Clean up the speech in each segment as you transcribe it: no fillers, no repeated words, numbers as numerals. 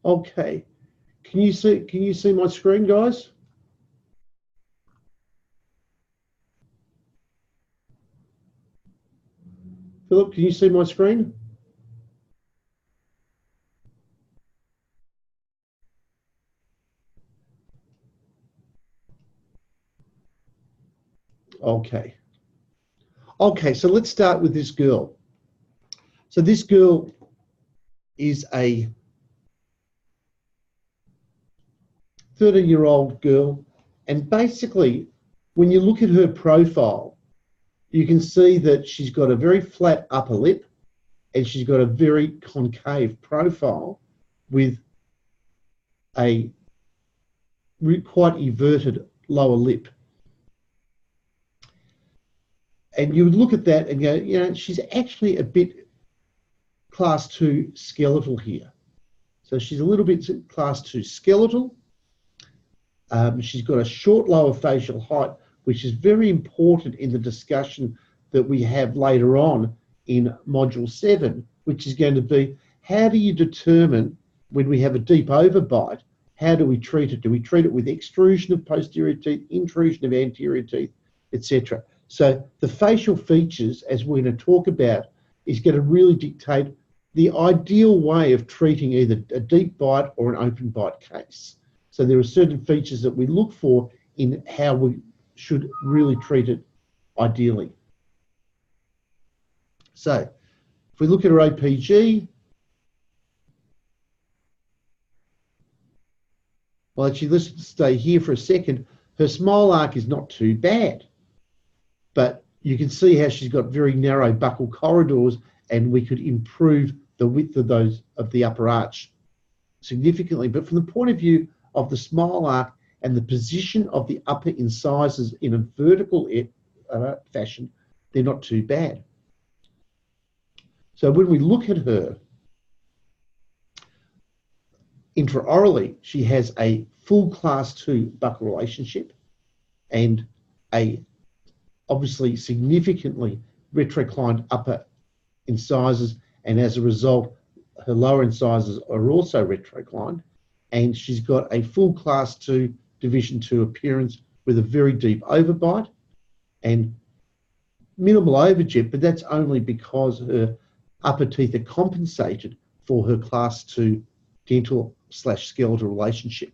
Okay. Can you see my screen, guys? Philip, can you see my screen? Okay. Okay, so let's start with this girl. So this girl is a 13-year-old girl, and basically, when you look at her profile, you can see that she's got a very flat upper lip and she's got a very concave profile with a quite everted lower lip. And you would look at that and go, you know, she's actually a bit class 2 skeletal here. So she's a little bit class 2 skeletal. She's got a short lower facial height, which is very important in the discussion that we have later on in Module 7, which is going to be, how do you determine when we have a deep overbite, how do we treat it? Do we treat it with extrusion of posterior teeth, intrusion of anterior teeth, etc.? So the facial features, as we're going to talk about, is going to really dictate the ideal way of treating either a deep bite or an open bite case. So there are certain features that we look for in how we should really treat it ideally. So if we look at her OPG, well, actually, let's stay here for a second. Her smile arc is not too bad, but you can see how she's got very narrow buccal corridors, and we could improve the width of those of the upper arch significantly. But from the point of view of the smile arc and the position of the upper incisors in a vertical fashion, they're not too bad. So when we look at her, intraorally, she has a full class 2 buccal relationship and a obviously significantly retroclined upper incisors, and as a result, her lower incisors are also retroclined, and she's got a full class 2 division 2 appearance with a very deep overbite and minimal overjet, but that's only because her upper teeth are compensated for her class 2 dental/skeletal relationship.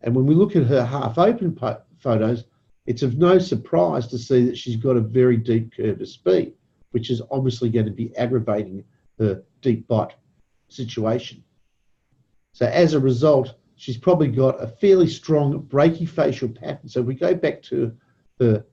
And when we look at her half open photos, it's of no surprise to see that she's got a very deep curve of speed, which is obviously going to be aggravating her deep bite situation. So as a result, she's probably got a fairly strong brachyfacial pattern. So we go back to her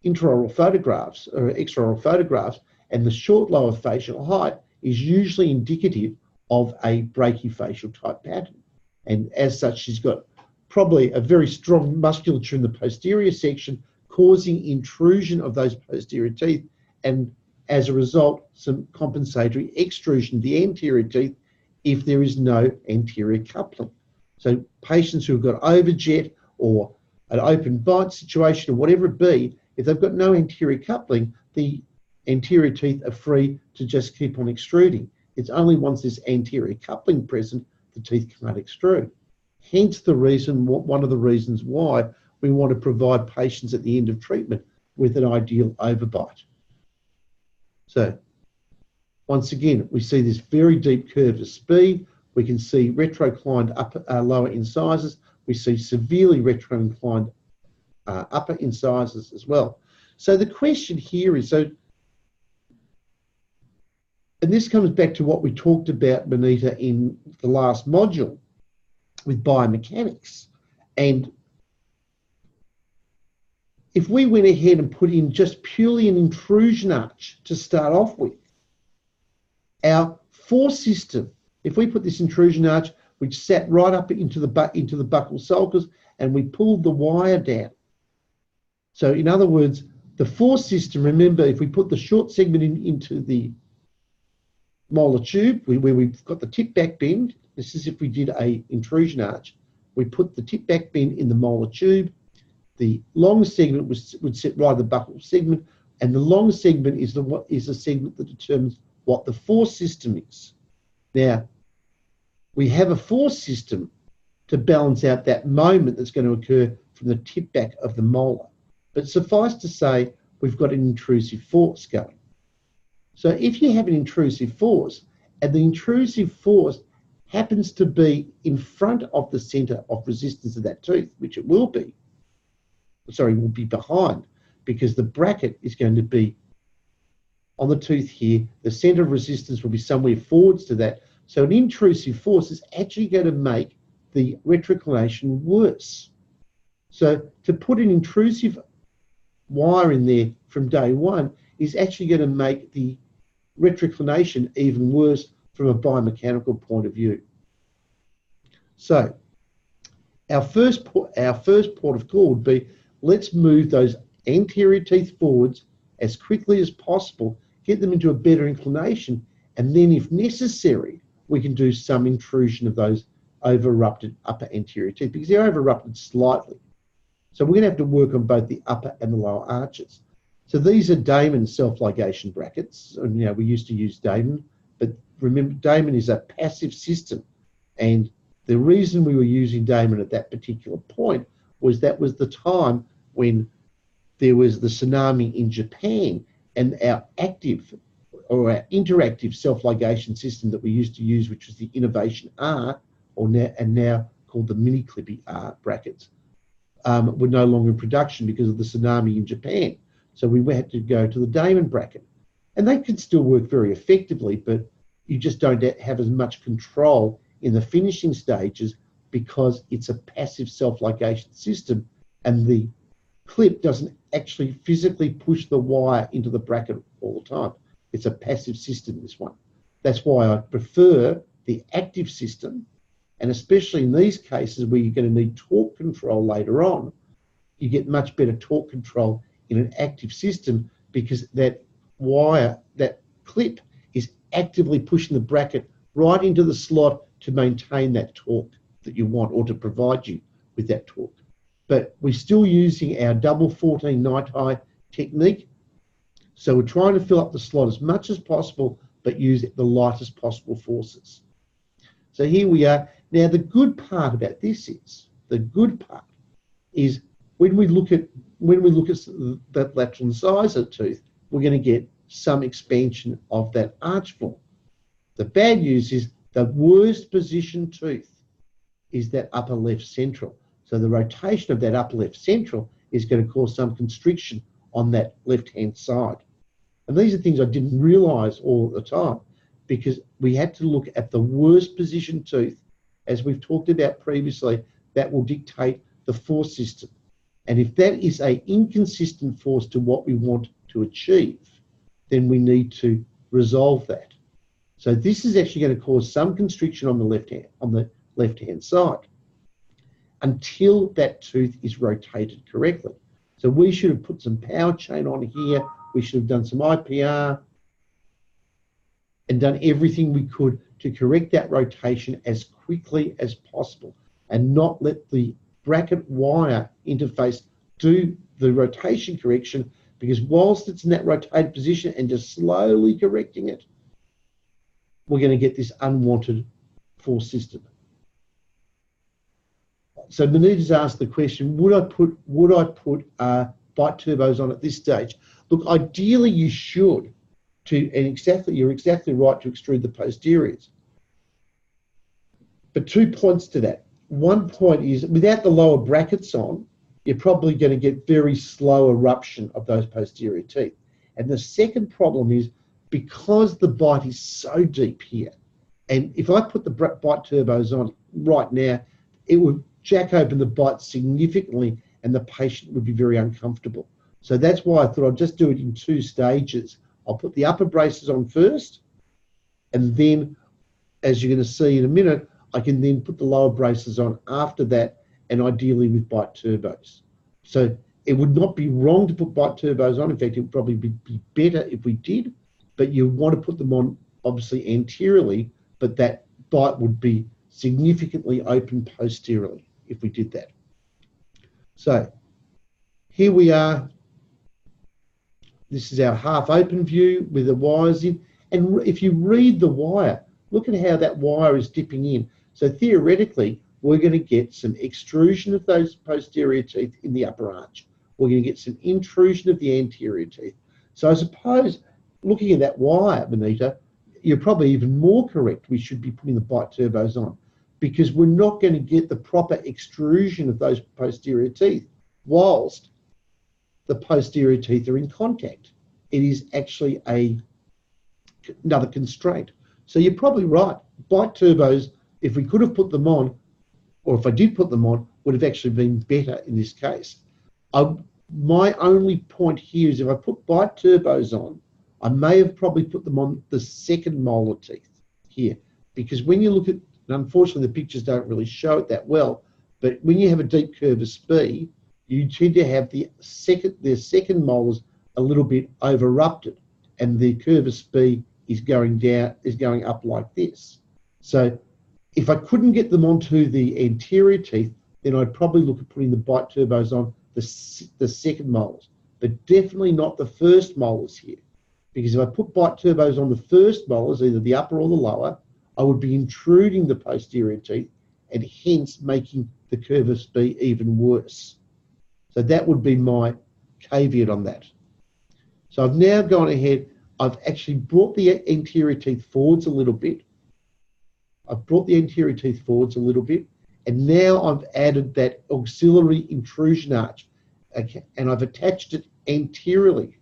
intraoral photographs or extraoral photographs, and the short lower facial height is usually indicative of a brachyfacial type pattern. And as such, she's got probably a very strong musculature in the posterior section, causing intrusion of those posterior teeth, and as a result, some compensatory extrusion of the anterior teeth if there is no anterior coupling. So patients who have got overjet or an open bite situation or whatever it be, if they've got no anterior coupling, the anterior teeth are free to just keep on extruding. It's only once there's anterior coupling present, the teeth can't extrude. Hence the reason, one of the reasons why we want to provide patients at the end of treatment with an ideal overbite. So once again, we see this very deep curve of speed. We can see retroclined lower incisors. We see severely retroinclined upper incisors as well. So the question here is, and this comes back to what we talked about, Benita, in the last module with biomechanics. And if we went ahead and put in just purely an intrusion arch to start off with, our force system, if we put this intrusion arch, which sat right up into the buccal sulcus, and we pulled the wire down. So in other words, the force system, remember, if we put the short segment into the molar tube, where we've got the tip back bend, this is if we did a intrusion arch, we put the tip back bend in the molar tube, the long segment would sit right at the buccal segment, and the long segment is the segment that determines what the force system is. Now, we have a force system to balance out that moment that's going to occur from the tip back of the molar. But suffice to say, we've got an intrusive force going. So if you have an intrusive force, and the intrusive force happens to be in front of the centre of resistance of that tooth, which it will be, will be behind, because the bracket is going to be on the tooth here. The centre of resistance will be somewhere forwards to that. So an intrusive force is actually going to make the retroclination worse. So to put an intrusive wire in there from day one is actually going to make the retroclination even worse from a biomechanical point of view. So our first port of call would be, let's move those anterior teeth forwards as quickly as possible, get them into a better inclination, and then if necessary, we can do some intrusion of those over-erupted upper anterior teeth, because they're over-erupted slightly. So we're going to have to work on both the upper and the lower arches. So these are Damon self-ligation brackets. And, you know, we used to use Damon, but remember, Damon is a passive system. And the reason we were using Damon at that particular point was that was the time when there was the tsunami in Japan, and our active or our interactive self-ligation system that we used to use, which was the Innovation R, or now called the Mini Clippy R brackets, were no longer in production because of the tsunami in Japan. So we had to go to the Damon bracket. And they can still work very effectively, but you just don't have as much control in the finishing stages because it's a passive self-ligation system, and the clip doesn't actually physically push the wire into the bracket all the time. It's a passive system, this one. That's why I prefer the active system, and especially in these cases where you're going to need torque control later on, you get much better torque control in an active system, because that wire, that clip, is actively pushing the bracket right into the slot to maintain that torque that you want, or to provide you with that torque. But we're still using our double 14 night high technique. So we're trying to fill up the slot as much as possible, but use the lightest possible forces. So here we are. Now the good part about this is, when we look at that lateral incisor tooth, we're going to get some expansion of that arch form. The bad news is the worst position tooth is that upper left central. So the rotation of that upper left central is going to cause some constriction on that left-hand side. And these are things I didn't realise all the time, because we had to look at the worst position tooth. As we've talked about previously, that will dictate the force system. And if that is an inconsistent force to what we want to achieve, then we need to resolve that. So this is actually going to cause some constriction on the left-hand side until that tooth is rotated correctly. So we should have put some power chain on here. We should have done some IPR and done everything we could to correct that rotation as quickly as possible, and not let the bracket wire interface do the rotation correction, because whilst it's in that rotated position and just slowly correcting it, we're going to get this unwanted force system. So Benita's asked the question, would I put bite turbos on at this stage? Look, ideally you should, you're exactly right to extrude the posteriors. But 2 points to that. One point is, without the lower brackets on, you're probably going to get very slow eruption of those posterior teeth. And the second problem is, because the bite is so deep here, and if I put the bite turbos on right now, it would jack open the bite significantly and the patient would be very uncomfortable. So that's why I thought I'd just do it in 2 stages. I'll put the upper braces on first, and then, as you're going to see in a minute, I can then put the lower braces on after that, and ideally with bite turbos. So it would not be wrong to put bite turbos on. In fact, it would probably be better if we did, but you want to put them on obviously anteriorly, but that bite would be significantly open posteriorly if we did that. So here we are. This is our half open view with the wires in. And if you read the wire, look at how that wire is dipping in. So theoretically, we're going to get some extrusion of those posterior teeth in the upper arch. We're going to get some intrusion of the anterior teeth. So I suppose, looking at that wire, Benita, you're probably even more correct. We should be putting the bite turbos on, because we're not going to get the proper extrusion of those posterior teeth whilst the posterior teeth are in contact. It is actually another constraint. So you're probably right. Bite turbos, if we could have put them on, or if I did put them on, would have actually been better in this case. My only point here is if I put bite turbos on, I may have probably put them on the second molar teeth here, because when you look at, and unfortunately the pictures don't really show it that well, but when you have a deep curvus B, you tend to have their second molars a little bit over-erupted, and the curvus B is going up like this. So if I couldn't get them onto the anterior teeth, then I'd probably look at putting the bite turbos on the second molars, but definitely not the first molars here. Because if I put bite turbos on the first molars, either the upper or the lower, I would be intruding the posterior teeth and hence making the curvus B even worse. So that would be my caveat on that. So I've now gone ahead, I've actually brought the anterior teeth forwards a little bit. I've brought the anterior teeth forwards a little bit, and now I've added that auxiliary intrusion arch, okay, and I've attached it anteriorly.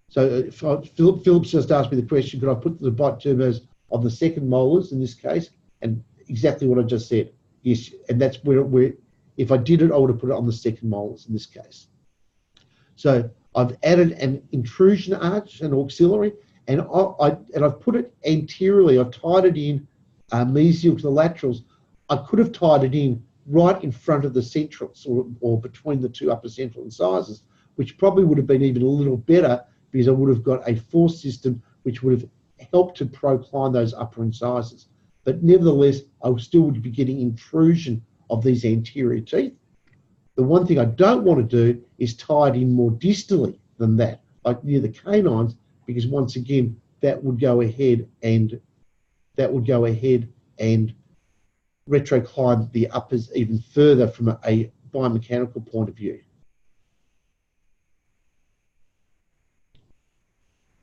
So Philip's just asked me the question, could I put the bite turbos on the second molars in this case? And exactly what I just said. Yes, and that's where if I did it, I would have put it on the second molars in this case. So I've added an intrusion arch, an auxiliary, and I've put it anteriorly. I've tied it in mesial to the laterals. I could have tied it in right in front of the centrals or between the two upper central incisors, which probably would have been even a little better, because I would have got a force system which would have helped to procline those upper incisors. But nevertheless, I still would be getting intrusion of these anterior teeth. The one thing I don't want to do is tie it in more distally than that, like near the canines, because once again, that would go ahead and retrocline the uppers even further from a biomechanical point of view.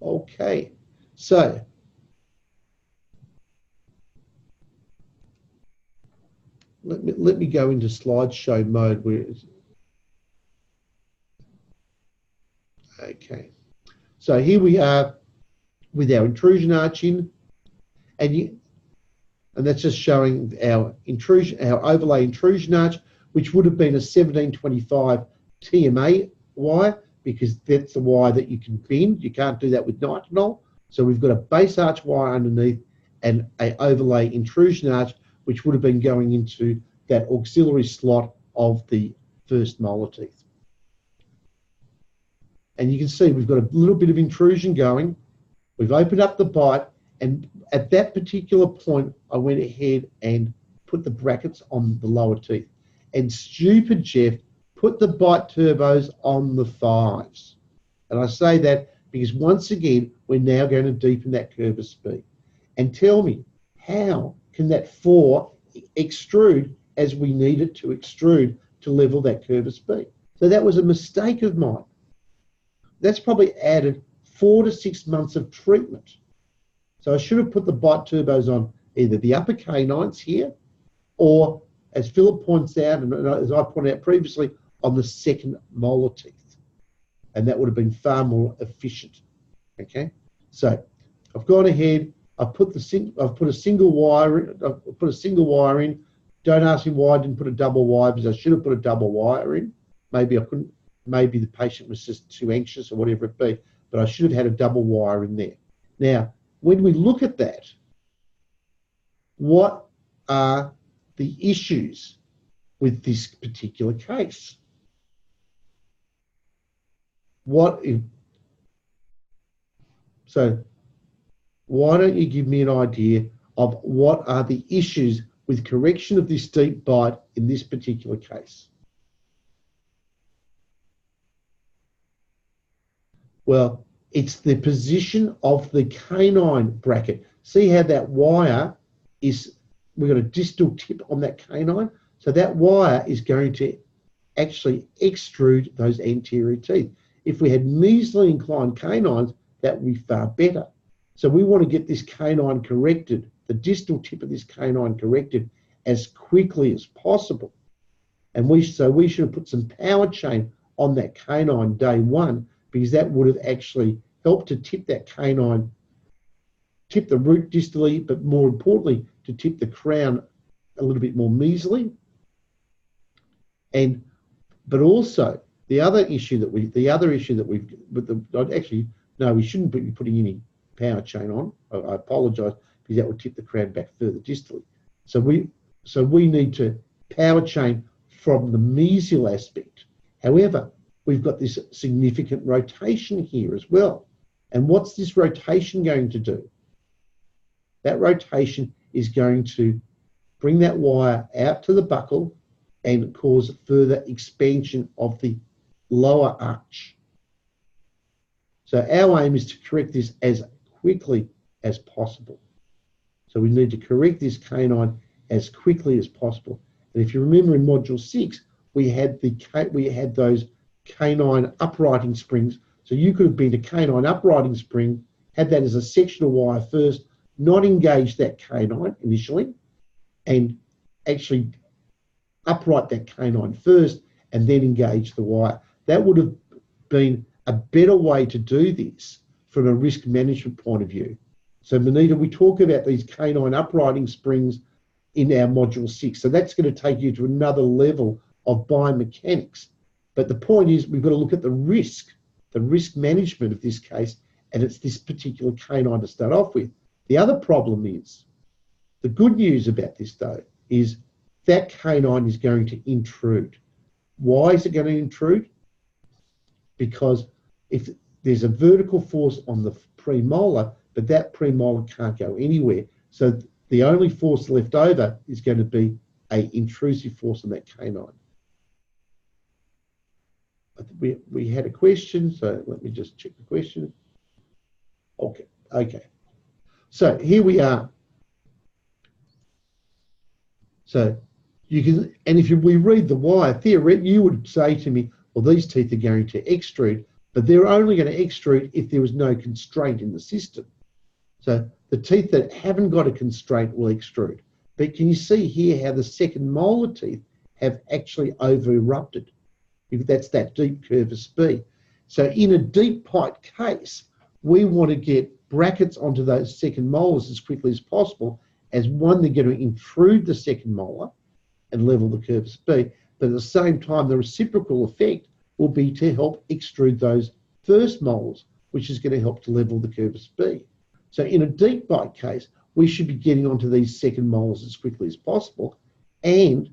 Okay, so let me go into slideshow mode. Okay, so here we are with our intrusion arch in, and that's just showing our overlay intrusion arch, which would have been a 1725 TMA wire, because that's the wire that you can bend. You can't do that with nitinol. So we've got a base arch wire underneath and a overlay intrusion arch, which would have been going into that auxiliary slot of the first molar teeth. And you can see we've got a little bit of intrusion going. We've opened up the bite, and at that particular point, I went ahead and put the brackets on the lower teeth. And stupid Jeff put the bite turbos on the 5s. And I say that because once again, we're now going to deepen that curvus B. And tell me, how can that 4 extrude as we need it to extrude to level that curvus B? So that was a mistake of mine. That's probably added 4 to 6 months of treatment. So I should have put the bite turbos on either the upper canines here, or, as Philip points out, and as I pointed out previously, on the second molar teeth. And that would have been far more efficient. Okay, so I've gone ahead, I've put a single wire in. Don't ask me why I didn't put a double wire, because I should have put a double wire in. Maybe I couldn't, maybe the patient was just too anxious or whatever it be, but I should have had a double wire in there. Now, when we look at that, what are the issues with this particular case? So why don't you give me an idea of what are the issues with correction of this deep bite in this particular case? Well, it's the position of the canine bracket. see how that wire is, we've got a distal tip on that canine. So that wire is going to actually extrude those anterior teeth. If we had mesially inclined canines, that would be far better. So we want to get this canine corrected, the distal tip of this canine corrected as quickly as possible. And we should have put some power chain on that canine day one, because that would have actually helped to tip that canine, tip the root distally, but more importantly, to tip the crown a little bit more mesially. But also the other issue that we've, actually, no, we shouldn't be putting any power chain on. I apologise, because that would tip the crown back further distally. So we need to power chain from the mesial aspect. However, we've got this significant rotation here as well. And what's this rotation going to do? That rotation is going to bring that wire out to the buccal and cause further expansion of the lower arch. So our aim is to correct this as quickly as possible. So we need to correct this canine as quickly as possible. And if you remember in Module 6, we had those canine uprighting springs. So you could have been a canine uprighting spring, had that as a sectional wire first, not engage that canine initially, and actually upright that canine first and then engage the wire. That would have been a better way to do this from a risk management point of view. So Manita, we talk about these canine uprighting springs in our Module 6. So that's going to take you to another level of biomechanics. But the point is, we've got to look at the risk management of this case, and it's this particular canine to start off with. The other problem is, the good news about this though, is that canine is going to intrude. Why is it going to intrude? Because if there's a vertical force on the premolar, but that premolar can't go anywhere. So the only force left over is going to be an intrusive force on that canine. I think we had a question, so let me just check the question. Okay. So here we are. So you can, and if we read the wire, theoretically, you would say to me, well, these teeth are going to extrude, but they're only going to extrude if there was no constraint in the system. So the teeth that haven't got a constraint will extrude. But can you see here how the second molar teeth have actually over-erupted? That's that deep curvus B. So in a deep bite case, we want to get brackets onto those second molars as quickly as possible, as one, they're going to intrude the second molar and level the curvus B, but at the same time, the reciprocal effect will be to help extrude those first molars, which is going to help to level the curvus B. So in a deep bite case, we should be getting onto these second molars as quickly as possible. And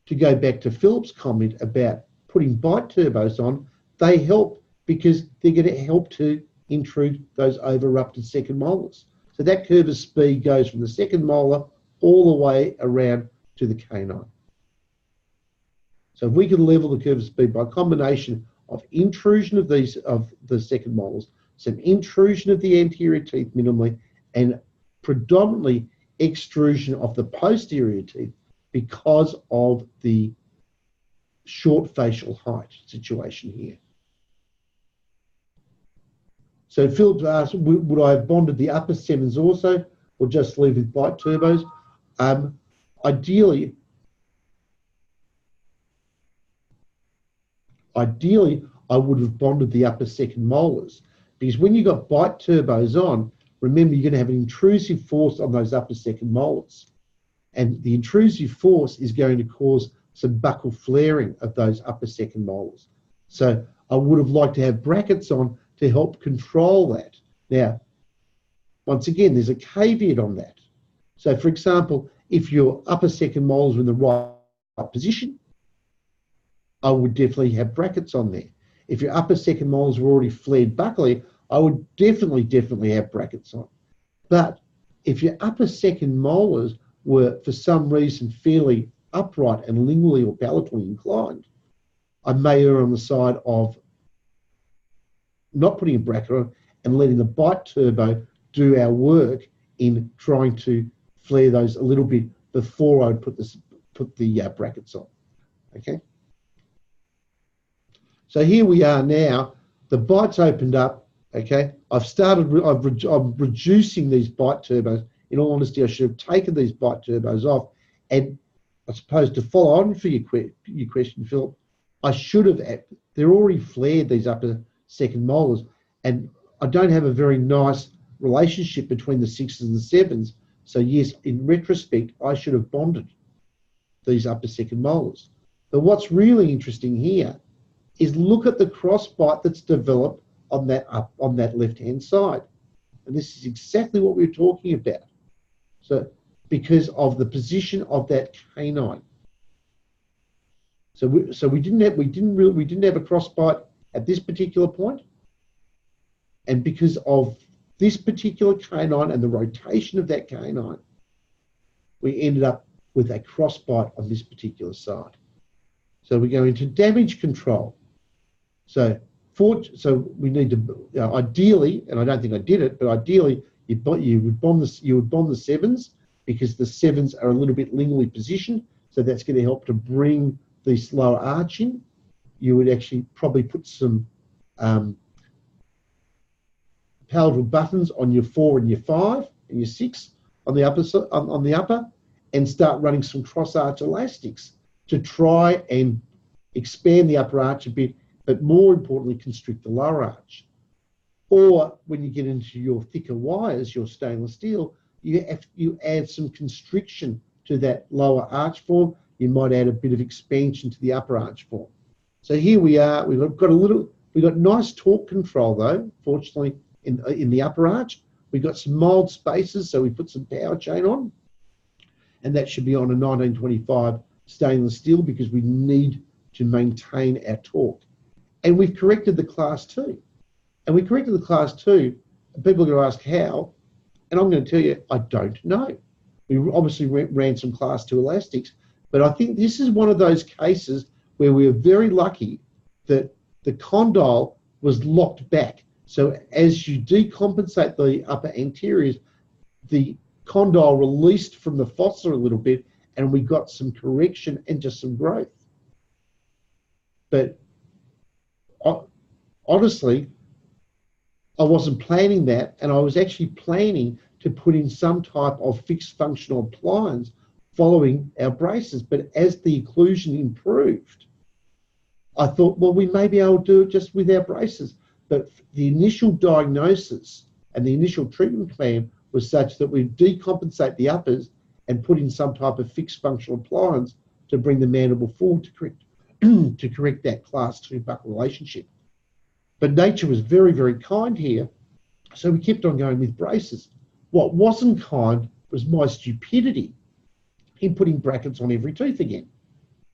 to go back to Philip's comment about putting bite turbos on, they help because they're going to help to intrude those over-erupted second molars. So that curvus B goes from the second molar all the way around to the canine. So if we can level the curvus B by a combination of intrusion of the second molars, some intrusion of the anterior teeth minimally, and predominantly extrusion of the posterior teeth because of the short facial height situation here. So Philip asked, would I have bonded the upper sevens also, or just leave with bite turbos? Ideally, I would have bonded the upper second molars, because when you've got bite turbos on, remember you're going to have an intrusive force on those upper second molars. And the intrusive force is going to cause some buccal flaring of those upper second molars. So I would have liked to have brackets on to help control that. Now, once again, there's a caveat on that. So for example, if your upper second molars are in the right position, I would definitely have brackets on there. If your upper second molars were already flared buccally, I would definitely have brackets on. But if your upper second molars were for some reason fairly upright and lingually or palatally inclined, I may err on the side of not putting a bracket on and letting the bite turbo do our work in trying to flare those a little bit before I'd put the brackets on. Okay. So here we are now. The bite's opened up. Okay. I'm reducing these bite turbos. In all honesty, I should have taken these bite turbos off. And I suppose to follow on for your question, Philip, I should have. They're already flared, these upper second molars, and I don't have a very nice relationship between the 6s and the 7s. So yes, in retrospect, I should have bonded these upper second molars. But what's really interesting here is look at the crossbite that's developed on that left-hand side. And this is exactly what we're talking about. So because of the position of that canine. So we didn't have a crossbite at this particular point. And because of this particular canine and the rotation of that canine, we ended up with a crossbite on this particular side. So we go into damage control. So we need to ideally, and I don't think I did it, but ideally you would bond the 7s, because the 7s are a little bit linearly positioned. So that's going to help to bring this lower arch in. You would actually probably put some palatal buttons on your 4 and your 5 and your 6 on the upper, and start running some cross arch elastics to try and expand the upper arch a bit, but more importantly, constrict the lower arch. Or when you get into your thicker wires, your stainless steel, you add some constriction to that lower arch form. You might add a bit of expansion to the upper arch form. So here we are. We've got nice torque control though. Fortunately, in the upper arch, we've got some mold spaces, so we put some power chain on, and that should be on a 1925 stainless steel because we need to maintain our torque. And we've corrected the class 2. And we corrected the class 2. And people are going to ask how, and I'm going to tell you, I don't know. We obviously ran some class 2 elastics, but I think this is one of those cases where we are very lucky that the condyle was locked back. So as you decompensate the upper anteriors, the condyle released from the fossa a little bit, and we got some correction and just some growth. But honestly, I wasn't planning that, and I was actually planning to put in some type of fixed functional appliance following our braces. But as the occlusion improved, I thought, well, we may be able to do it just with our braces. But the initial diagnosis and the initial treatment plan was such that we decompensate the uppers and put in some type of fixed functional appliance to bring the mandible forward to correct that class 2 buckle relationship. But nature was very, very kind here, so we kept on going with braces. What wasn't kind was my stupidity in putting brackets on every tooth again.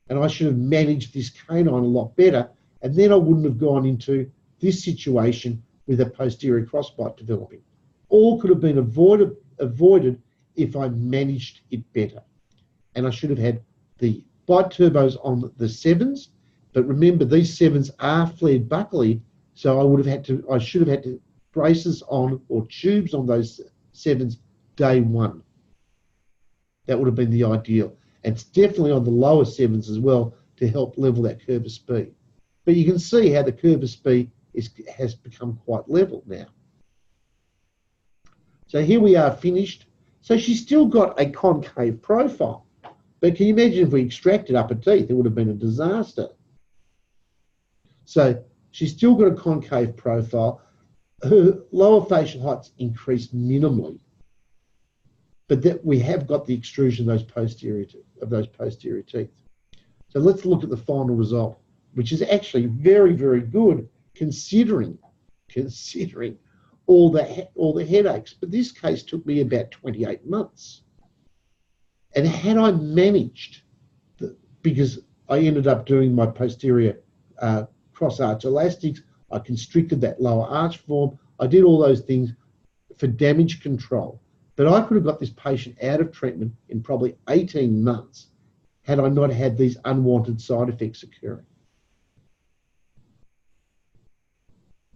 And I should have managed this canine a lot better, and then I wouldn't have gone into this situation with a posterior crossbite developing. All could have been avoided if I managed it better. And I should have had the bite turbos on the 7s, but remember these 7s are flared buccally, so I should have had to braces on or tubes on those 7s day 1. That would have been the ideal. And it's definitely on the lower 7s as well to help level that curve of speed. But you can see how the curve of speed has become quite level now. So here we are finished. So she's still got a concave profile. But can you imagine if we extracted upper teeth? It would have been a disaster. So she's still got a concave profile. Her lower facial height's increased minimally. But that we have got the extrusion of those posterior teeth. So let's look at the final result, which is actually very, very good considering all the headaches. But this case took me about 28 months. And had I managed, because I ended up doing my posterior cross arch elastics, I constricted that lower arch form, I did all those things for damage control. But I could have got this patient out of treatment in probably 18 months had I not had these unwanted side effects occurring.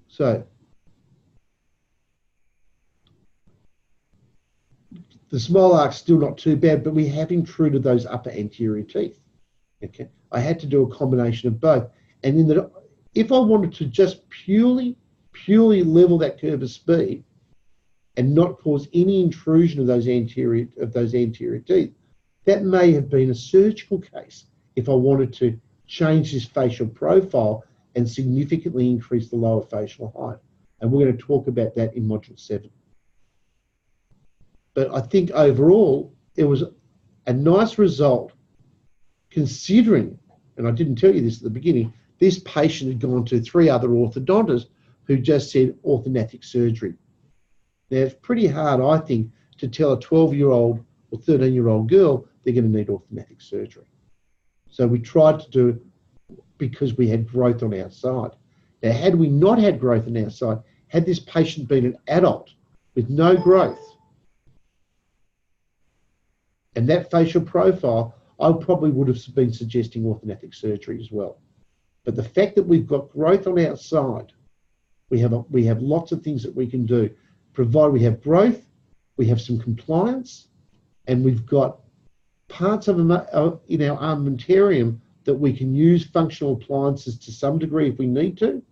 So The smile arc's still not too bad, but we have intruded those upper anterior teeth. Okay, I had to do a combination of both. And if I wanted to just purely level that curve of speed and not cause any intrusion of those anterior teeth, that may have been a surgical case if I wanted to change this facial profile and significantly increase the lower facial height. And we're going to talk about that in Module 7. But I think overall, it was a nice result considering, and I didn't tell you this at the beginning, this patient had gone to 3 other orthodontists who just said orthognathic surgery. Now, it's pretty hard, I think, to tell a 12-year-old or 13-year-old girl they're going to need orthognathic surgery. So we tried to do it because we had growth on our side. Now, had we not had growth on our side, had this patient been an adult with no growth, and that facial profile, I probably would have been suggesting orthognathic surgery as well. But the fact that we've got growth on our side, we have lots of things that we can do. Provided we have growth, we have some compliance, and we've got parts of in our armamentarium that we can use functional appliances to some degree if we need to.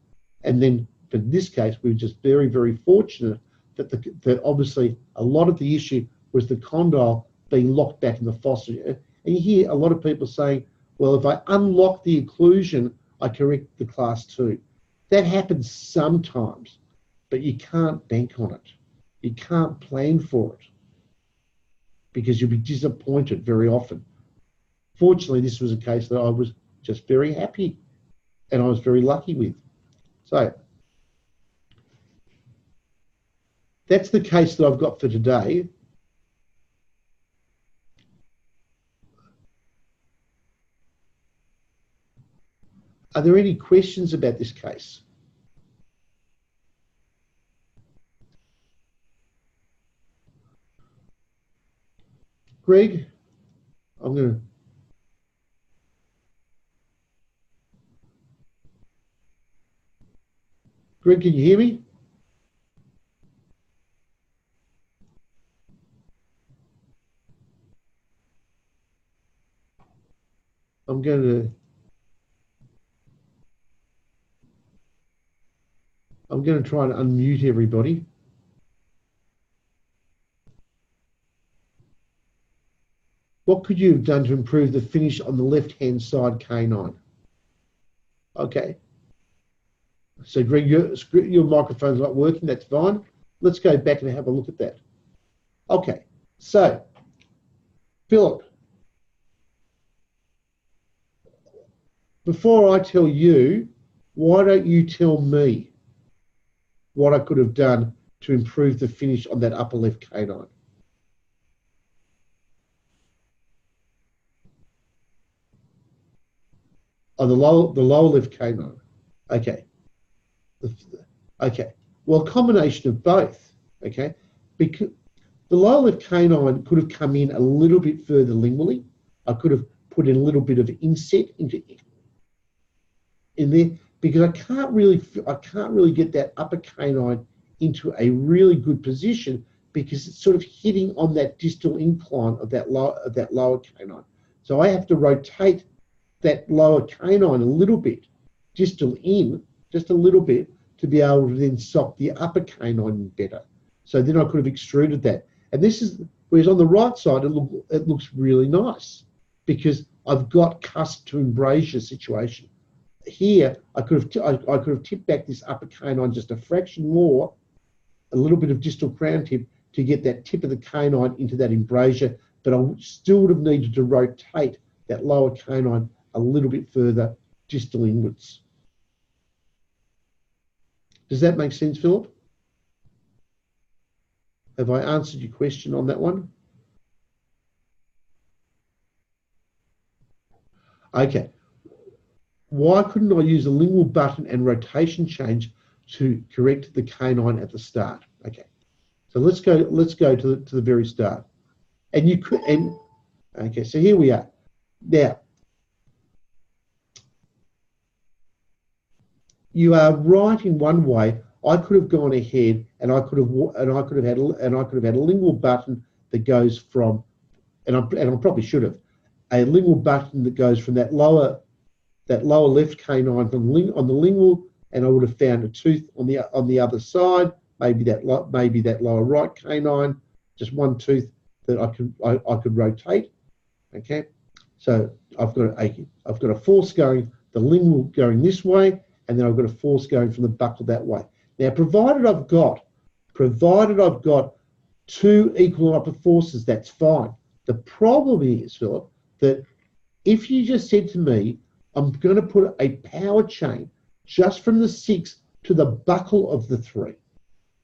And then for this case, we were just very, very fortunate that obviously a lot of the issue was the condyle being locked back in the fossa. And you hear a lot of people saying, well, if I unlock the occlusion, I correct the class 2. That happens sometimes, but you can't bank on it. You can't plan for it because you'll be disappointed very often. Fortunately, this was a case that I was just very happy and I was very lucky with. So that's the case that I've got for today. Are there any questions about this case? Greg, Greg, can you hear me? I'm going to try and unmute everybody. What could you have done to improve the finish on the left-hand side canine? Okay. So Greg, your microphone's not working, that's fine. Let's go back and have a look at that. Okay, so Philip, before I tell you, why don't you tell me what I could have done to improve the finish on that upper left canine? Oh, the lower left canine. Okay. Okay. Well, a combination of both. Okay. Because the lower left canine could have come in a little bit further lingually. I could have put in a little bit of inset in there because I can't really get that upper canine into a really good position because it's sort of hitting on that distal incline of that lower canine. So I have to rotate that lower canine a little bit, distal in, just a little bit, to be able to then sock the upper canine better. So then I could have extruded that. And this is, whereas on the right side, it looks really nice because I've got cusp to embrasure situation. Here, I could have tipped back this upper canine just a fraction more, a little bit of distal crown tip to get that tip of the canine into that embrasure, but I still would have needed to rotate that lower canine a little bit further distal inwards. Does that make sense, Philip? Have I answered your question on that one? Okay. Why couldn't I use a lingual button and rotation change to correct the canine at the start? Okay. So let's go to the very start. And you could, okay, so here we are. Now, you are right in one way. I could have gone ahead and I could have had a lingual button that goes from, and I probably should have, a lingual button that goes from that lower left canine from on the lingual, and I would have found a tooth on the other side, maybe that lower right canine, just one tooth that I could rotate. Okay, so I've got a force going, the lingual going this way, and then I've got a force going from the buccal that way. Now, provided I've got two equal upper forces, that's fine. The problem is, Philip, that if you just said to me, I'm going to put a power chain just from the 6 to the buccal of the 3,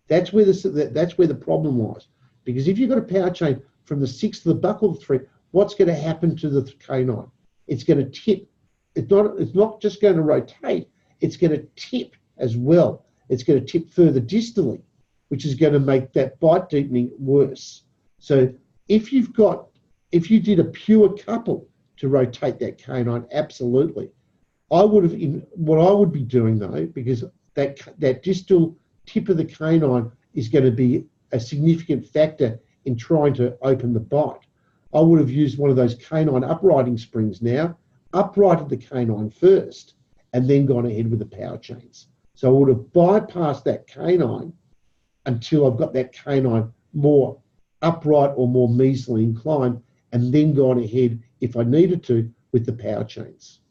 that's where the problem lies. Because if you've got a power chain from the 6 to the buccal of the 3, what's going to happen to the canine? It's going to tip. It's not just going to rotate, it's going to tip as well. It's going to tip further distally, which is going to make that bite deepening worse. So if you did a pure couple to rotate that canine, absolutely. What I would be doing though, because that distal tip of the canine is going to be a significant factor in trying to open the bite. I would have used one of those canine uprighting springs now, uprighted the canine first, and then gone ahead with the power chains. So I would have bypassed that canine until I've got that canine more upright or more mesally inclined, and then gone ahead, if I needed to, with the power chains.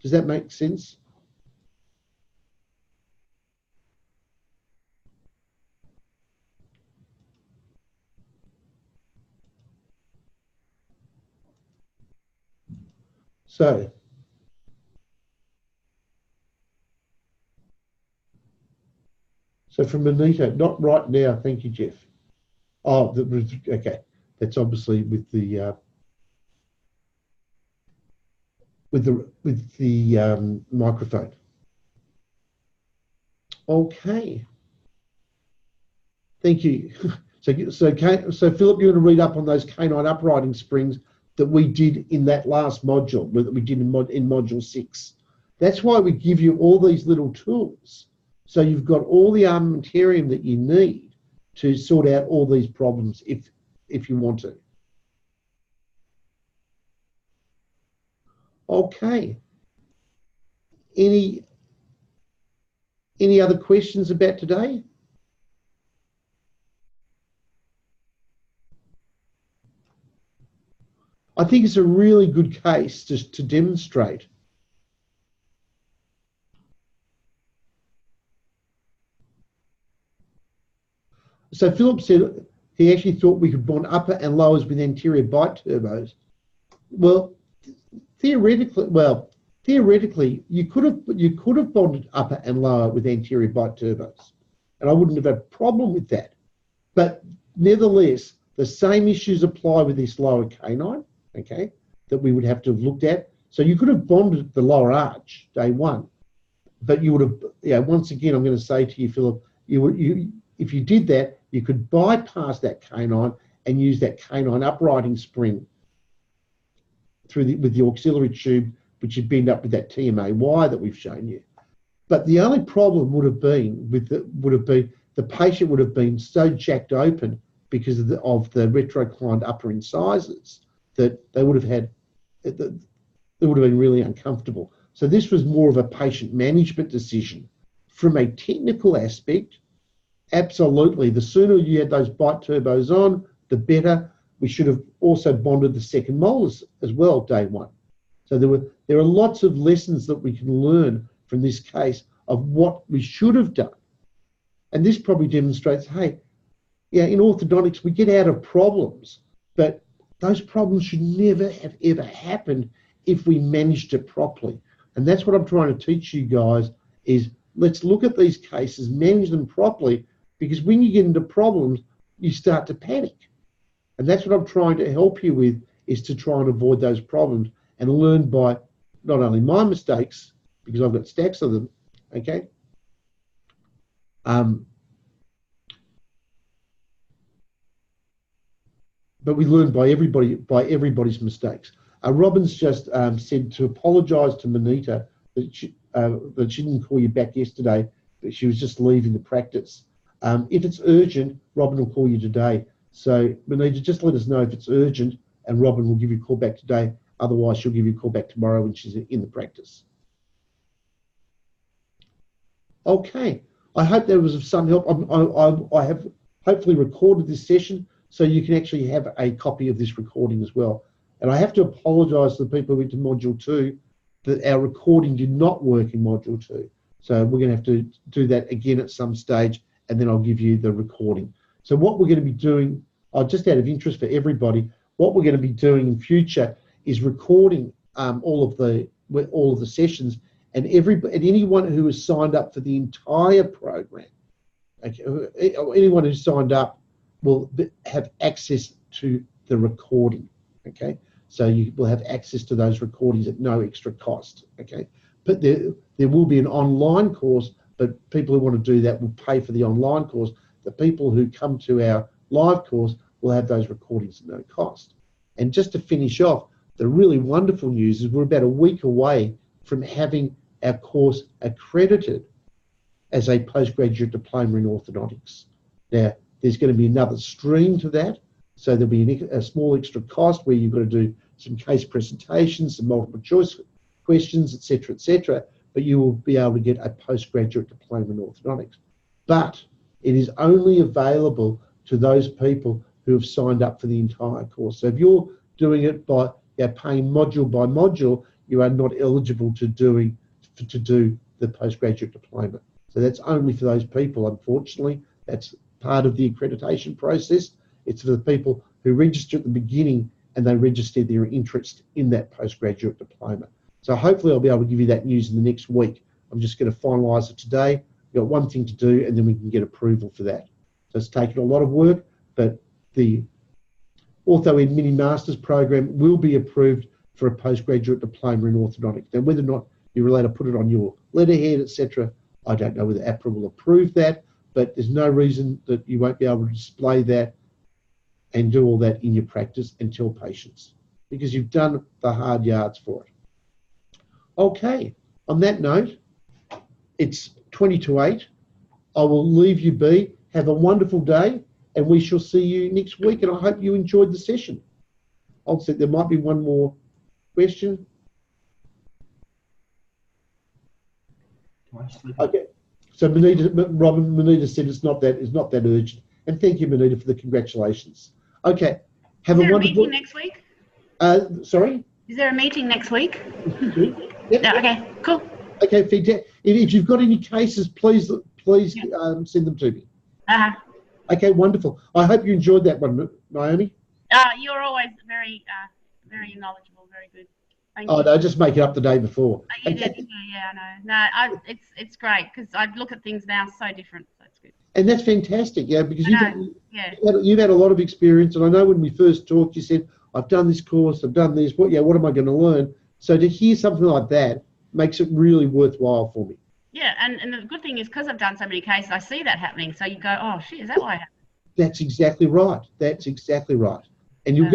Does that make sense? So from Anita, not right now, thank you, Jeff. Oh, okay. That's obviously with the microphone. Okay. Thank you. So Philip, you're going to read up on those canine uprighting springs that we did in that last module, that we did in module 6. That's why we give you all these little tools. So you've got all the armamentarium that you need to sort out all these problems if you want to. Okay. Any other questions about today? I think it's a really good case just to demonstrate. So Philip said he actually thought we could bond upper and lowers with anterior bite turbos. Well, theoretically, you could have bonded upper and lower with anterior bite turbos, and I wouldn't have had a problem with that. But nevertheless, the same issues apply with this lower canine, okay, that we would have to have looked at. So you could have bonded the lower arch day one, but you would have, once again, I'm going to say to you, Philip, if you did that, you could bypass that canine and use that canine uprighting spring with the auxiliary tube, which you bend up with that TMA wire that we've shown you. But the only problem would have been the patient would have been so jacked open because of the retroclined upper incisors that they would have been really uncomfortable. So this was more of a patient management decision. From a technical aspect, absolutely, the sooner you had those bite turbos on, the better. We should have also bonded the second molars as well day one. So there are lots of lessons that we can learn from this case of what we should have done. And this probably demonstrates, hey, in orthodontics, we get out of problems, but those problems should never have ever happened if we managed it properly. And that's what I'm trying to teach you guys is let's look at these cases, manage them properly, because when you get into problems, you start to panic. And that's what I'm trying to help you with, is to try and avoid those problems and learn by not only my mistakes, because I've got stacks of them, okay? But we learn by everybody's mistakes. Robin's just said to apologise to Manita that she didn't call you back yesterday, but she was just leaving the practice. If it's urgent, Robin will call you today. So, Benita, just let us know if it's urgent, and Robin will give you a call back today. Otherwise, she'll give you a call back tomorrow when she's in the practice. Okay, I hope that was of some help. I have hopefully recorded this session, so you can actually have a copy of this recording as well. And I have to apologise to the people who went to Module 2 that our recording did not work in Module 2. So we're going to have to do that again at some stage, and then I'll give you the recording. So what we're going to be doing, just out of interest for everybody, what we're going to be doing in future is recording all of the sessions, and anyone who has signed up for the entire program, okay, anyone who's signed up will have access to the recording. Okay, so you will have access to those recordings at no extra cost. Okay, but there will be an online course, but people who want to do that will pay for the online course. The people who come to our live course will have those recordings at no cost. And just to finish off, the really wonderful news is we're about a week away from having our course accredited as a postgraduate diploma in orthodontics. Now, there's going to be another stream to that. So there'll be a small extra cost where you've got to do some case presentations, some multiple choice questions, etc., but you will be able to get a postgraduate diploma in orthodontics. But it is only available to those people who have signed up for the entire course. So if you're doing it by paying module by module, you are not eligible to do the postgraduate diploma. So that's only for those people, unfortunately. That's part of the accreditation process. It's for the people who register at the beginning and they register their interest in that postgraduate diploma. So hopefully I'll be able to give you that news in the next week. I'm just going to finalise it today. We've got one thing to do and then we can get approval for that. So it's taken a lot of work, but the OrthoED Mini Masters program will be approved for a postgraduate diploma in orthodontics. Now, whether or not you're allowed to put it on your letterhead, etc., I don't know whether APRA will approve that, but there's no reason that you won't be able to display that and do all that in your practice and tell patients, because you've done the hard yards for it. Okay, on that note, it's 20 to 8. I will leave you be. Have a wonderful day, and we shall see you next week, and I hope you enjoyed the session. I'll say there might be one more question. Okay, so Manita said it's not that urgent, and thank you, Manita, for the congratulations. Okay, have a wonderful. Is there a meeting next week? Sorry. Is there a meeting next week? Yep. No, okay, cool. Okay, fantastic. If you've got any cases, please send them to me. Okay, wonderful. I hope you enjoyed that one, Naomi. You're always very knowledgeable, very good. Thank you. No, just make it up the day before. You did, yeah, I know. No, it's great because I look at things now so different. So it's good. And that's fantastic, yeah, because you've had a lot of experience, and I know when we first talked, you said, "I've done this course, I've done this. What am I going to learn?" So to hear something like that makes it really worthwhile for me. Yeah, and the good thing is because I've done so many cases, I see that happening. So you go, "Oh shit, is that why it happened?" That's exactly right. That's exactly right. And you'll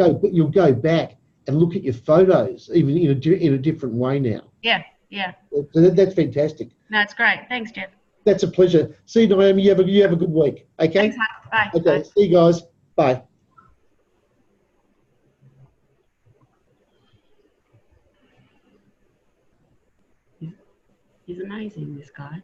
go back and look at your photos even in a different way now. Yeah. So that's fantastic. No, it's great. Thanks, Jeff. That's a pleasure. See you, Naomi. You have a good week. Okay. Thanks, bye. Okay. Bye. See you guys. Bye. He's amazing, this guy.